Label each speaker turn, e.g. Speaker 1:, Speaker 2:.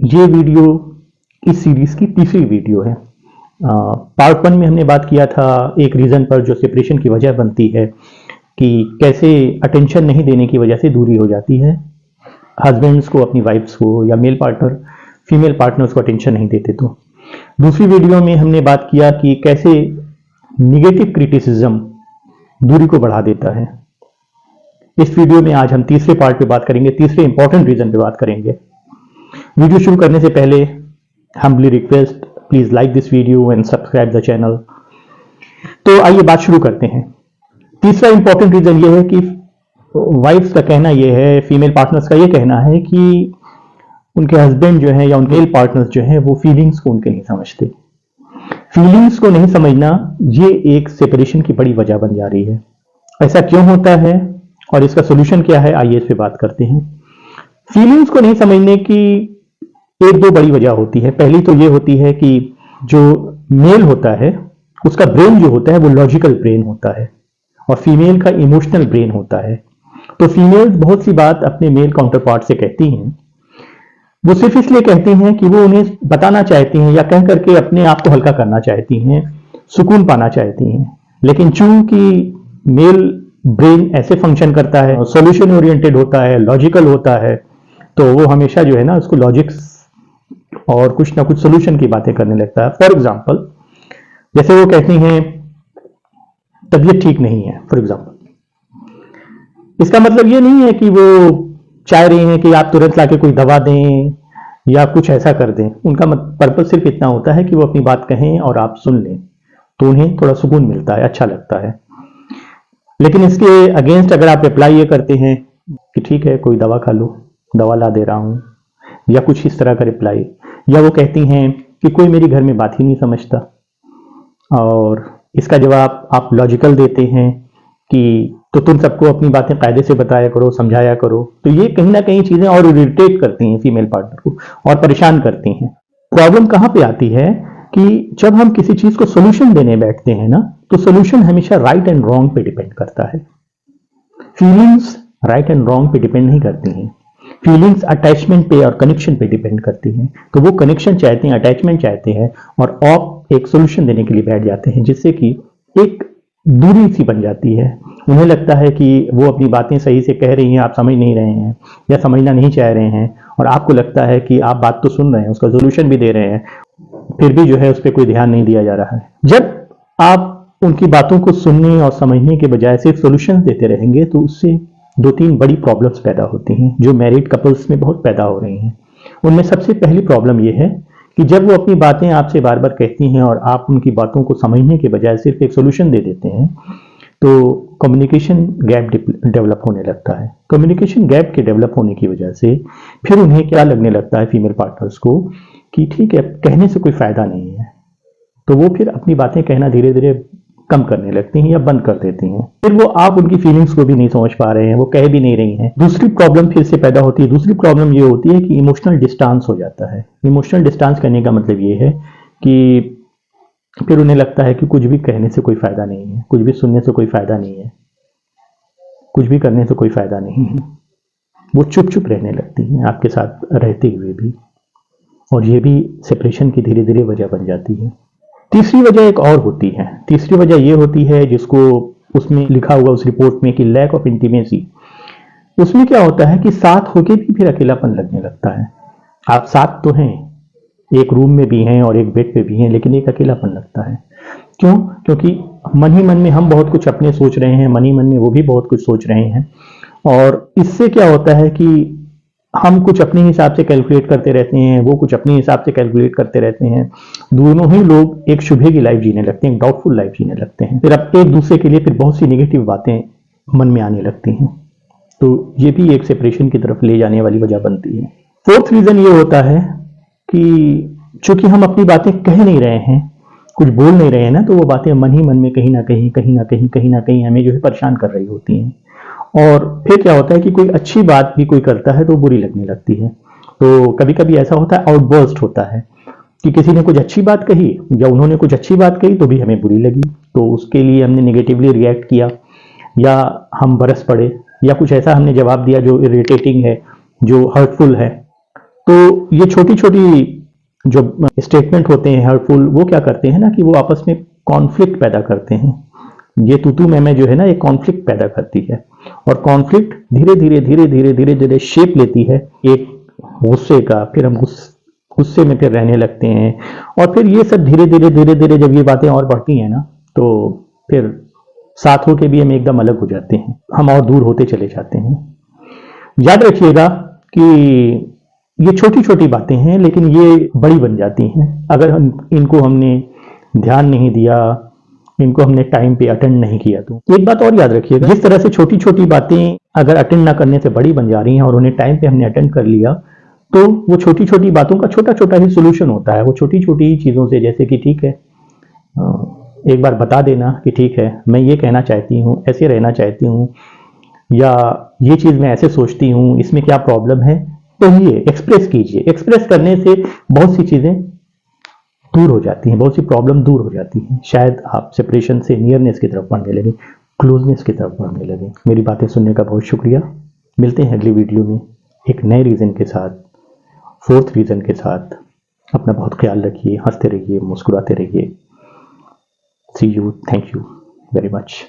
Speaker 1: ये वीडियो इस सीरीज की तीसरी वीडियो है। पार्ट 1 में हमने बात किया था एक रीज़न पर जो सेपरेशन की वजह बनती है कि कैसे अटेंशन नहीं देने की वजह से दूरी हो जाती है। हस्बैंड्स को अपनी वाइफ्स को या मेल पार्टनर फीमेल पार्टनर्स को अटेंशन नहीं देते। तो दूसरी वीडियो में हमने बात किया कि कैसे निगेटिव क्रिटिसिज्म दूरी को बढ़ा देता है। इस वीडियो में आज हम तीसरे पार्ट पे बात करेंगे, तीसरे इंपॉर्टेंट रीजन पे बात करेंगे। वीडियो शुरू करने से पहले humbly request, please like this video and subscribe the channel. तो आइए बात शुरू करते हैं। तीसरा इंपॉर्टेंट रीजन ये है कि वाइफ्स का कहना ये है, फीमेल पार्टनर्स का ये कहना है कि उनके हस्बैंड जो है या उनके मेल पार्टनर्स जो है वो फीलिंग्स को उनके नहीं समझते। फीलिंग्स को नहीं समझना ये एक सेपरेशन की बड़ी वजह बन जा रही है। ऐसा क्यों होता है और इसका सोल्यूशन क्या है, आइए इस पे बात करते हैं। फीलिंग्स को नहीं समझने की एक दो बड़ी वजह होती है। पहली तो ये होती है कि जो मेल होता है उसका ब्रेन जो होता है वो लॉजिकल ब्रेन होता है और फीमेल का इमोशनल ब्रेन होता है। तो फीमेल बहुत सी बात अपने मेल काउंटर पार्ट से कहती हैं, वो सिर्फ इसलिए कहती हैं कि वो उन्हें बताना चाहती हैं या कह करके अपने आप को हल्का करना चाहती हैं, सुकून पाना चाहती हैं। लेकिन चूंकि मेल ब्रेन ऐसे फंक्शन करता है, सॉल्यूशन ओरिएंटेड होता है, लॉजिकल होता है, तो वो हमेशा जो है ना उसको लॉजिक्स और कुछ ना कुछ सोल्यूशन की बातें करने लगता है। फॉर एग्जाम्पल, जैसे वो कहती हैं तबीयत ठीक नहीं है, फॉर एग्जाम्पल, इसका मतलब ये नहीं है कि वो चाह रही हैं कि आप तुरंत लाके कोई दवा दें या कुछ ऐसा कर दें। उनका पर्पज सिर्फ इतना होता है कि वो अपनी बात कहें और आप सुन लें, तो उन्हें थोड़ा सुकून मिलता है, अच्छा लगता है। लेकिन इसके अगेंस्ट अगर आप रिप्लाई ये करते हैं कि ठीक है कोई दवा खा लो, दवा ला दे रहा हूं, या कुछ इस तरह का रिप्लाई, या वो कहती हैं कि कोई मेरी घर में बात ही नहीं समझता, और इसका जवाब आप लॉजिकल देते हैं कि तो तुम सबको अपनी बातें कायदे से बताया करो, समझाया करो, तो ये कहीं ना कहीं चीजें और इरिटेट करती हैं फीमेल पार्टनर को और परेशान करती हैं। प्रॉब्लम कहां पे आती है कि जब हम किसी चीज को सोल्यूशन देने बैठते हैं ना, तो सोल्यूशन हमेशा राइट एंड रॉन्ग पे डिपेंड करता है। फीलिंग्स राइट एंड रॉन्ग पे डिपेंड नहीं करती हैं। फीलिंग्स अटैचमेंट पे और कनेक्शन पे डिपेंड करती हैं। तो वो कनेक्शन चाहते हैं, अटैचमेंट चाहते हैं, और आप एक सोल्यूशन देने के लिए बैठ जाते हैं, जिससे कि एक दूरी सी बन जाती है। उन्हें लगता है कि वो अपनी बातें सही से कह रही हैं, आप समझ नहीं रहे हैं या समझना नहीं चाह रहे हैं, और आपको लगता है कि आप बात तो सुन रहे हैं, उसका सोल्यूशन भी दे रहे हैं, फिर भी जो है उस पर कोई ध्यान नहीं दिया जा रहा है। जब आप उनकी बातों को सुनने और समझने के बजाय सिर्फ सोल्यूशन देते रहेंगे, तो उससे दो तीन बड़ी प्रॉब्लम्स पैदा होती हैं जो मैरिड कपल्स में बहुत पैदा हो रही हैं। उनमें सबसे पहली प्रॉब्लम यह है कि जब वो अपनी बातें आपसे बार बार कहती हैं और आप उनकी बातों को समझने के बजाय सिर्फ एक सोल्यूशन दे देते हैं, तो कम्युनिकेशन गैप डेवलप होने लगता है। कम्युनिकेशन गैप के डेवलप होने की वजह से फिर उन्हें क्या लगने लगता है फीमेल पार्टनर्स को कि ठीक है कहने से कोई फायदा नहीं है, तो वो फिर अपनी बातें कहना धीरे धीरे कम करने लगती हैं या बंद कर देती हैं। फिर वो आप उनकी फीलिंग्स को भी नहीं समझ पा रहे हैं, वो कह भी नहीं रही हैं। दूसरी प्रॉब्लम फिर से पैदा होती है। दूसरी प्रॉब्लम ये होती है कि इमोशनल डिस्टेंस हो जाता है। इमोशनल डिस्टेंस करने का मतलब ये है कि फिर उन्हें लगता है कि कुछ भी कहने से कोई फायदा नहीं है, कुछ भी सुनने से कोई फायदा नहीं है, कुछ भी करने से कोई फायदा नहीं है। वो चुप चुप रहने लगती हैं आपके साथ रहते हुए भी, और ये भी सेपरेशन की धीरे धीरे वजह बन जाती है। तीसरी वजह एक और होती है। तीसरी वजह ये होती है जिसको उसमें लिखा हुआ उस रिपोर्ट में कि लैक ऑफ इंटीमेसी। उसमें क्या होता है कि साथ होके भी फिर अकेलापन लगने लगता है। आप साथ तो हैं, एक रूम में भी हैं और एक बेड पे भी हैं, लेकिन एक अकेलापन लगता है। क्यों? क्योंकि मन ही मन में हम बहुत कुछ अपने सोच रहे हैं, मन ही मन में वो भी बहुत कुछ सोच रहे हैं, और इससे क्या होता है कि हम कुछ अपने हिसाब से कैलकुलेट करते रहते हैं, वो कुछ अपने हिसाब से कैलकुलेट करते रहते हैं। दोनों ही लोग एक शुभे की लाइफ जीने लगते हैं, एक डाउटफुल लाइफ जीने लगते हैं। फिर अब एक दूसरे के लिए फिर बहुत सी नेगेटिव बातें मन में आने लगती हैं। तो ये भी एक सेपरेशन की तरफ ले जाने वाली वजह बनती है। फोर्थ रीजन ये होता है कि चूंकि हम अपनी बातें कह नहीं रहे हैं, कुछ बोल नहीं रहे हैं ना, तो वो बातें मन ही मन में कहीं ना कहीं हमें जो है परेशान कर रही होती हैं। और फिर क्या होता है कि कोई अच्छी बात भी कोई करता है तो बुरी लगने लगती है। तो कभी कभी ऐसा होता है, आउटबर्स्ट होता है कि किसी ने कुछ अच्छी बात कही या उन्होंने कुछ अच्छी बात कही तो भी हमें बुरी लगी, तो उसके लिए हमने नेगेटिवली रिएक्ट किया, या हम बरस पड़े, या कुछ ऐसा हमने जवाब दिया जो इरिटेटिंग है, जो हर्टफुल है। तो ये छोटी छोटी जो स्टेटमेंट होते हैं हर्टफुल, वो क्या करते हैं ना कि वो आपस में कॉन्फ्लिक्ट पैदा करते हैं। ये तू मैं जो है ना, ये कॉन्फ्लिक्ट पैदा करती है, और कॉन्फ्लिक्ट धीरे धीरे धीरे धीरे धीरे धीरे शेप लेती है एक गुस्से का। फिर हम गुस्से में फिर रहने लगते हैं, और फिर ये सब धीरे धीरे धीरे धीरे जब ये बातें और बढ़ती हैं ना, तो फिर साथ होके भी हम एकदम अलग हो जाते हैं, हम और दूर होते चले जाते हैं। याद रखिएगा कि ये छोटी छोटी बातें हैं, लेकिन ये बड़ी बन जाती हैं अगर इनको हमने ध्यान नहीं दिया, इनको हमने टाइम पे अटेंड नहीं किया। तो एक बात और याद रखिएगा, जिस तरह से छोटी छोटी बातें अगर अटेंड ना करने से बड़ी बन जा रही हैं और उन्हें टाइम पे हमने अटेंड कर लिया, तो वो छोटी छोटी बातों का छोटा छोटा ही सोल्यूशन होता है। वो छोटी छोटी चीज़ों से, जैसे कि ठीक है, एक बार बता देना कि ठीक है, मैं ये कहना चाहती हूँ, ऐसे रहना चाहती हूँ, या ये चीज़ मैं ऐसे सोचती हूँ, इसमें क्या प्रॉब्लम है, तो ये एक्सप्रेस कीजिए। एक्सप्रेस करने से बहुत सी चीज़ें दूर हो जाती हैं, बहुत सी प्रॉब्लम दूर हो जाती हैं। शायद आप सेपरेशन से नियरनेस की तरफ बढ़ने लगे, क्लोजनेस की तरफ बढ़ने लगे। मेरी बातें सुनने का बहुत शुक्रिया। मिलते हैं अगली वीडियो में एक नए रीज़न के साथ, फोर्थ रीज़न के साथ। अपना बहुत ख्याल रखिए, हंसते रहिए, मुस्कुराते रहिए। See you, thank you very much.